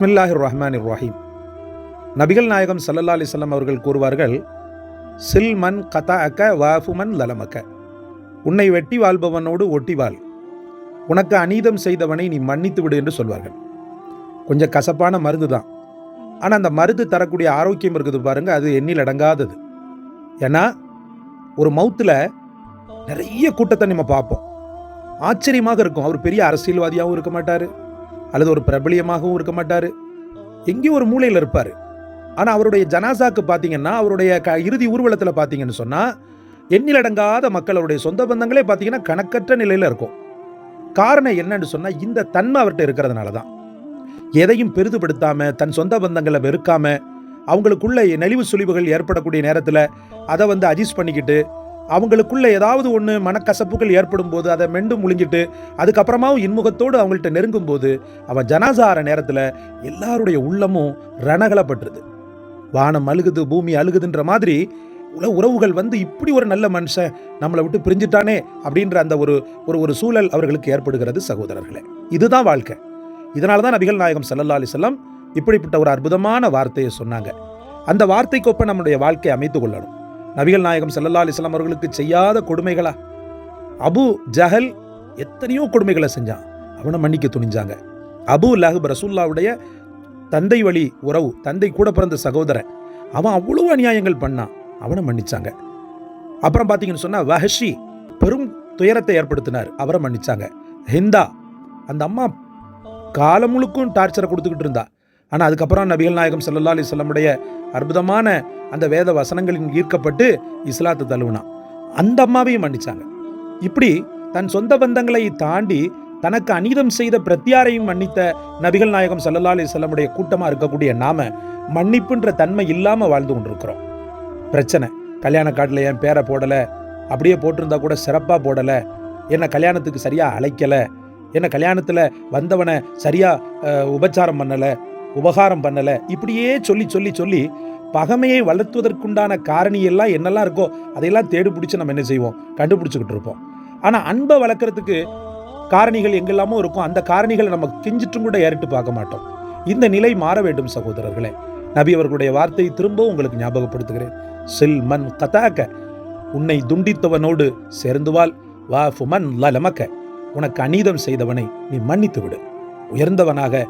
பிஸ்மில்லாஹிர் ரஹ்மானிர் ரஹீம். நபிகள் நாயகம் ஸல்லல்லாஹு அலைஹி வஸல்லம் அவர்கள் கூறுவார்கள், சில் மன் கதஅக வாஃபு மன் லலமக. உன்னை வெட்டி வாழ்பவனோடு ஒட்டி வாழ், உனக்கு அநீதம் செய்தவனை நீ மன்னித்து விடு என்று சொல்வார்கள். கொஞ்சம் கசப்பான மருந்து தான். ஆனால் அந்த மருந்து தரக்கூடிய ஆரோக்கியம் இருக்குது பாருங்க, அது எண்ணில் அடங்காதது. ஏன்னா ஒரு மவுத்தில் நிறைய கூட்டத்தை நம்ம பார்ப்போம். ஆச்சரியமாக இருக்கும். அவர் பெரிய அரசியல்வாதியாகவும் இருக்க மாட்டார், அல்லது ஒரு பிரபலியமாகவும் இருக்க மாட்டார், எங்கேயும் ஒரு மூலையில் இருப்பார். ஆனால் அவருடைய ஜனாசாக்கு பார்த்தீங்கன்னா, அவருடைய இறுதி ஊர்வலத்தில் பார்த்தீங்கன்னு சொன்னால், எண்ணிலடங்காத மக்கள், அவருடைய சொந்த பந்தங்களே பார்த்தீங்கன்னா கணக்கற்ற நிலையில் இருக்கும். காரணம் என்னன்னு சொன்னால், இந்த தன்மை அவர்கிட்ட இருக்கிறதுனால தான். எதையும் பெரிதுபடுத்தாமல், தன் சொந்த பந்தங்களை வெறுக்காம, அவங்களுக்குள்ள நெளிவு சுழிவுகள் ஏற்படக்கூடிய நேரத்தில் அதை அட்ஜஸ்ட் பண்ணிக்கிட்டு, அவங்களுக்குள்ள ஏதாவது ஒன்று மனக்கசப்புகள் ஏற்படும் போது அதை மெண்டு முழுங்கிட்டு, அதுக்கப்புறமாவும் இன்முகத்தோடு அவங்கள்ட்ட நெருங்கும் போது, அவன் ஜனாசா ஆகிற நேரத்தில் எல்லாருடைய உள்ளமும் ரணகலப்பட்டுருது. வானம் அழுகுது, பூமி அழுகுதுன்ற மாதிரி உறவுகள் இப்படி ஒரு நல்ல மனுஷன் நம்மளை விட்டு பிரிஞ்சுட்டானே அப்படின்ற அந்த ஒரு சூழல் அவர்களுக்கு ஏற்படுகிறது. சகோதரர்களே, இதுதான் வாழ்க்கை. இதனால தான் நபிகள் நாயகம் ஸல்லல்லாஹு அலைஹி வஸல்லம் இப்படிப்பட்ட ஒரு அற்புதமான வார்த்தையை சொன்னாங்க. அந்த வார்த்தைக்கொப்ப நம்முடைய வாழ்க்கையை அமைத்து கொள்ளணும். நபிகள் நாயகம் ஸல்லல்லாஹு அலைஹி வஸல்லம் அவர்களுக்கு செய்யாத கொடுமைகளா? அபு ஜஹல் எத்தனையோ கொடுமைகளை செஞ்சான், அவனை மன்னிக்க துணிஞ்சாங்க. அபு லஹப் ரசூலுல்லாஹ்வுடைய தந்தை வழி உறவு, தந்தை கூட பிறந்த சகோதரன், அவன் அவ்வளவு அநியாயங்கள் பண்ணான், அவனை மன்னிச்சாங்க. அப்புறம் பார்த்தீங்கன்னு சொன்னா, வஹஷி பெரும் துயரத்தை ஏற்படுத்தினார், அவரை மன்னிச்சாங்க. ஹிந்தா, அந்த அம்மா காலம் முழுக்கும் டார்ச்சரை கொடுத்துக்கிட்டு இருந்தா. ஆனால் அதுக்கப்புறம் நபிகள் நாயகம் ஸல்லல்லாஹு அலைஹி வஸல்லமுடைய அற்புதமான அந்த வேத வசனங்களின் ஈர்க்கப்பட்டு இஸ்லாத்தை தழுவினான். அந்த அம்மாவையும் மன்னிச்சாங்க. இப்படி தன் சொந்த பந்தங்களை தாண்டி தனக்கு அநீதம் செய்த பிரத்யாரையும் மன்னித்த நபிகள் நாயகம் ஸல்லல்லாஹு அலைஹி வஸல்லமுடைய கூட்டமாக இருக்கக்கூடிய நாம மன்னிப்புன்ற தன்மை இல்லாமல் வாழ்ந்து கொண்டிருக்கிறோம். பிரச்சனை, கல்யாண கார்டில் என் பேரை போடலை, அப்படியே போட்டிருந்தா கூட சிறப்பாக போடலை, என்னை கல்யாணத்துக்கு சரியாக அழைக்கலை, என்னை கல்யாணத்தில் வந்தவனை சரியாக உபச்சாரம் பண்ணலை, உபகாரம் பண்ணலை, இப்படியே சொல்லி சொல்லி சொல்லி பகைமையை வளர்த்துவதற்குண்டான காரணியெல்லாம் என்னெல்லாம் இருக்கோ அதையெல்லாம் தேடி பிடிச்சி நம்ம என்ன செய்வோம், கண்டுபிடிச்சிக்கிட்டு இருப்போம். ஆனால் அன்பை வளர்க்குறதுக்கு காரணிகள் எங்கெல்லாமோ இருக்கும். அந்த காரணிகளை நம்ம கிஞ்சிட்டும் கூட ஏறிட்டு பார்க்க மாட்டோம். இந்த நிலை மாற வேண்டும் சகோதரர்களே. நபி அவர்களுடைய வார்த்தையை திரும்பவும் உங்களுக்கு ஞாபகப்படுத்துகிறேன். சில் மன் கதாக்க, உன்னை துண்டித்தவனோடு சேர்ந்து வாழ், வாஃபு மன் லலமக, உனக்கு அநீதம் செய்தவனை நீ மன்னித்து விடு. உயர்ந்தவனாக,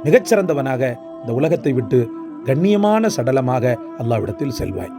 மிகச்சிறந்தவனாக இந்த உலகத்தை விட்டு கண்ணியமான சடலமாக அல்லாஹ்விடத்தில் செல்வாய்.